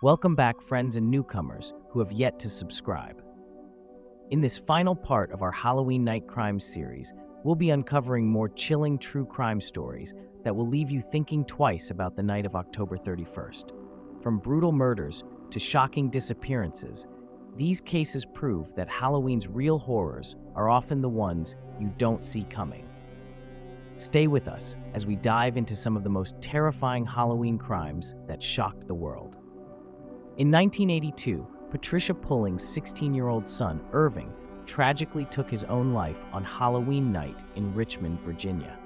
Welcome back, friends and newcomers who have yet to subscribe. In this final part of our Halloween Night Crimes series, we'll be uncovering more chilling true crime stories that will leave you thinking twice about the night of October 31st. From brutal murders to shocking disappearances, these cases prove that Halloween's real horrors are often the ones you don't see coming. Stay with us as we dive into some of the most terrifying Halloween crimes that shocked the world. In 1982, Patricia Pulling's 16-year-old son, Irving, tragically took his own life on Halloween night in Richmond, Virginia.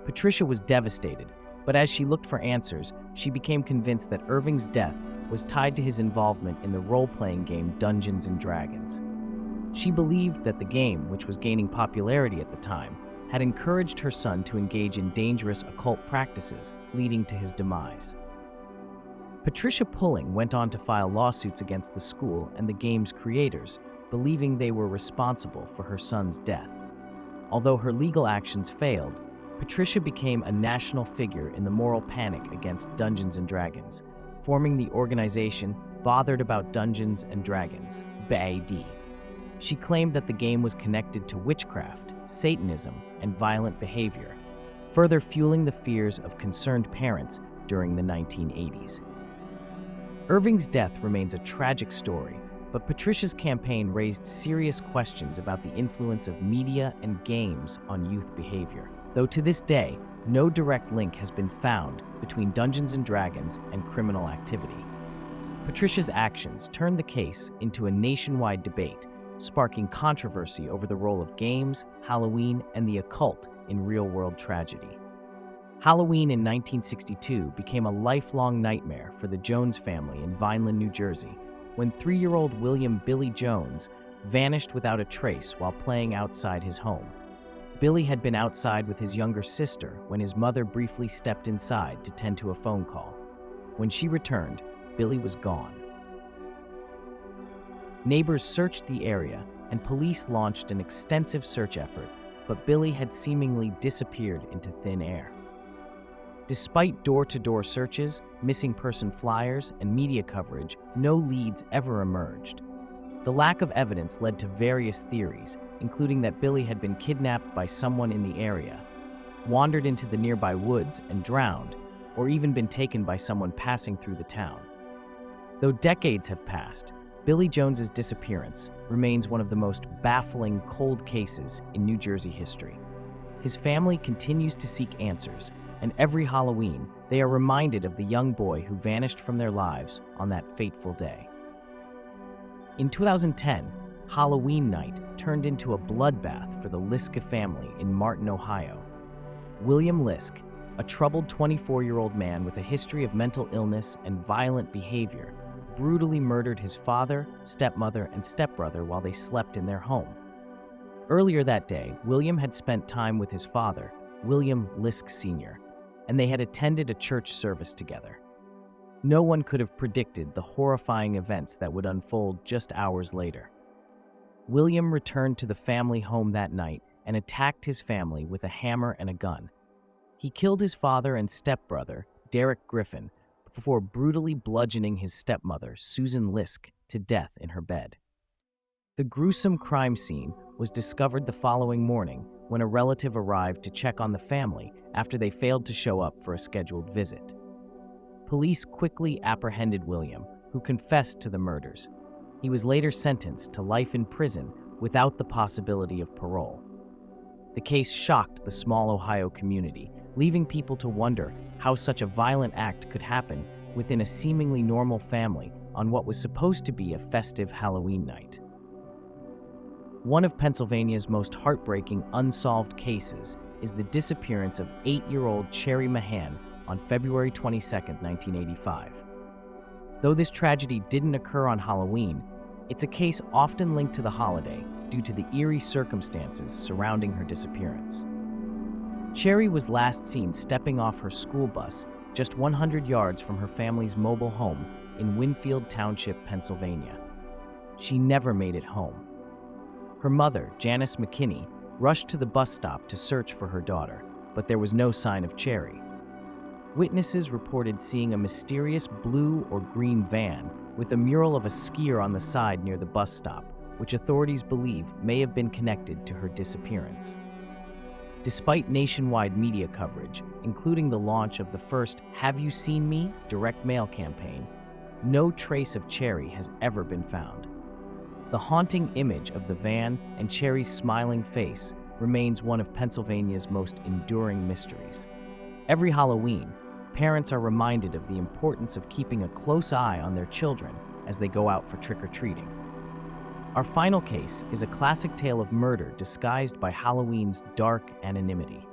Patricia was devastated, but as she looked for answers, she became convinced that Irving's death was tied to his involvement in the role-playing game Dungeons and Dragons. She believed that the game, which was gaining popularity at the time, had encouraged her son to engage in dangerous occult practices, leading to his demise. Patricia Pulling went on to file lawsuits against the school and the game's creators, believing they were responsible for her son's death. Although her legal actions failed, Patricia became a national figure in the moral panic against Dungeons and Dragons, forming the organization Bothered About Dungeons and Dragons, BAD. She claimed that the game was connected to witchcraft, Satanism, and violent behavior, further fueling the fears of concerned parents during the 1980s. Irving's death remains a tragic story, but Patricia's campaign raised serious questions about the influence of media and games on youth behavior. Though to this day, no direct link has been found between Dungeons and Dragons and criminal activity. Patricia's actions turned the case into a nationwide debate, sparking controversy over the role of games, Halloween, and the occult in real-world tragedy. Halloween in 1962 became a lifelong nightmare for the Jones family in Vineland, New Jersey, when 3-year-old William "Billy" Jones vanished without a trace while playing outside his home. Billy had been outside with his younger sister when his mother briefly stepped inside to tend to a phone call. When she returned, Billy was gone. Neighbors searched the area, and police launched an extensive search effort, but Billy had seemingly disappeared into thin air. Despite door-to-door searches, missing person flyers, and media coverage, no leads ever emerged. The lack of evidence led to various theories, including that Billy had been kidnapped by someone in the area, wandered into the nearby woods and drowned, or even been taken by someone passing through the town. Though decades have passed, Billy Jones's disappearance remains one of the most baffling cold cases in New Jersey history. His family continues to seek answers, and every Halloween, they are reminded of the young boy who vanished from their lives on that fateful day. In 2010, Halloween night turned into a bloodbath for the Liske family in Martin, Ohio. William Liske, a troubled 24-year-old man with a history of mental illness and violent behavior, brutally murdered his father, stepmother, and stepbrother while they slept in their home. Earlier that day, William had spent time with his father, William Liske Sr., and they had attended a church service together. No one could have predicted the horrifying events that would unfold just hours later. William returned to the family home that night and attacked his family with a hammer and a gun. He killed his father and stepbrother, Derek Griffin, before brutally bludgeoning his stepmother, Susan Liske, to death in her bed. The gruesome crime scene was discovered the following morning when a relative arrived to check on the family after they failed to show up for a scheduled visit. Police quickly apprehended William, who confessed to the murders. He was later sentenced to life in prison without the possibility of parole. The case shocked the small Ohio community, leaving people to wonder how such a violent act could happen within a seemingly normal family on what was supposed to be a festive Halloween night. One of Pennsylvania's most heartbreaking unsolved cases is the disappearance of 8-year-old Cherrie Mahan on February 22, 1985. Though this tragedy didn't occur on Halloween, it's a case often linked to the holiday due to the eerie circumstances surrounding her disappearance. Cherrie was last seen stepping off her school bus just 100 yards from her family's mobile home in Winfield Township, Pennsylvania. She never made it home. Her mother, Janice McKinney, rushed to the bus stop to search for her daughter, but there was no sign of Cherrie. Witnesses reported seeing a mysterious blue or green van with a mural of a skier on the side near the bus stop, which authorities believe may have been connected to her disappearance. Despite nationwide media coverage, including the launch of the first "Have You Seen Me?" direct mail campaign, no trace of Cherrie has ever been found. The haunting image of the van and Cherrie's smiling face remains one of Pennsylvania's most enduring mysteries. Every Halloween, parents are reminded of the importance of keeping a close eye on their children as they go out for trick-or-treating. Our final case is a classic tale of murder disguised by Halloween's dark anonymity.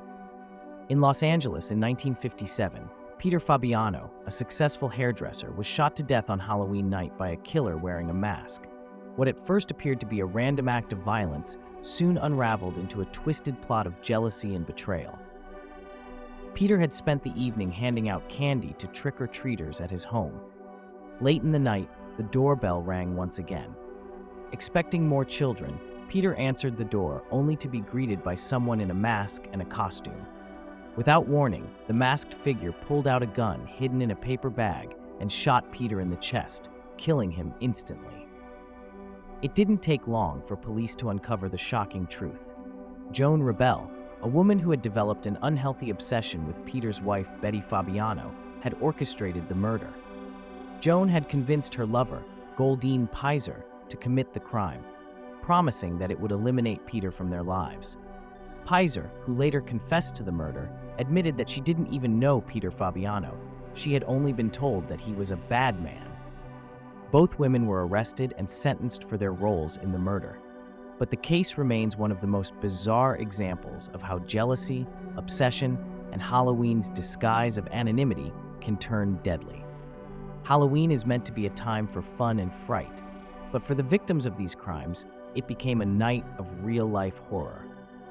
In Los Angeles in 1957, Peter Fabiano, a successful hairdresser, was shot to death on Halloween night by a killer wearing a mask. What at first appeared to be a random act of violence soon unraveled into a twisted plot of jealousy and betrayal. Peter had spent the evening handing out candy to trick-or-treaters at his home. Late in the night, the doorbell rang once again. Expecting more children, Peter answered the door only to be greeted by someone in a mask and a costume. Without warning, the masked figure pulled out a gun hidden in a paper bag and shot Peter in the chest, killing him instantly. It didn't take long for police to uncover the shocking truth. Joan Rebel, a woman who had developed an unhealthy obsession with Peter's wife, Betty Fabiano, had orchestrated the murder. Joan had convinced her lover, Goldine Pizer, to commit the crime, promising that it would eliminate Peter from their lives. Pizer, who later confessed to the murder, admitted that she didn't even know Peter Fabiano. She had only been told that he was a bad man. Both women were arrested and sentenced for their roles in the murder. But the case remains one of the most bizarre examples of how jealousy, obsession, and Halloween's disguise of anonymity can turn deadly. Halloween is meant to be a time for fun and fright, but for the victims of these crimes, it became a night of real-life horror.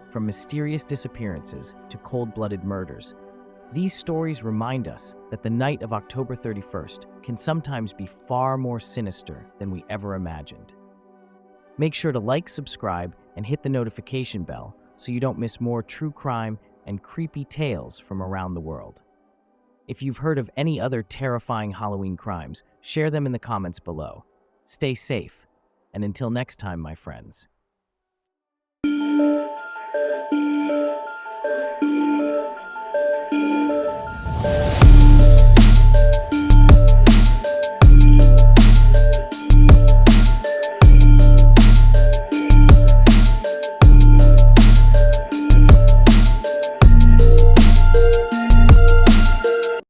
From mysterious disappearances to cold-blooded murders, these stories remind us that the night of October 31st can sometimes be far more sinister than we ever imagined. Make sure to like, subscribe, and hit the notification bell so you don't miss more true crime and creepy tales from around the world. If you've heard of any other terrifying Halloween crimes, share them in the comments below. Stay safe, and until next time, my friends.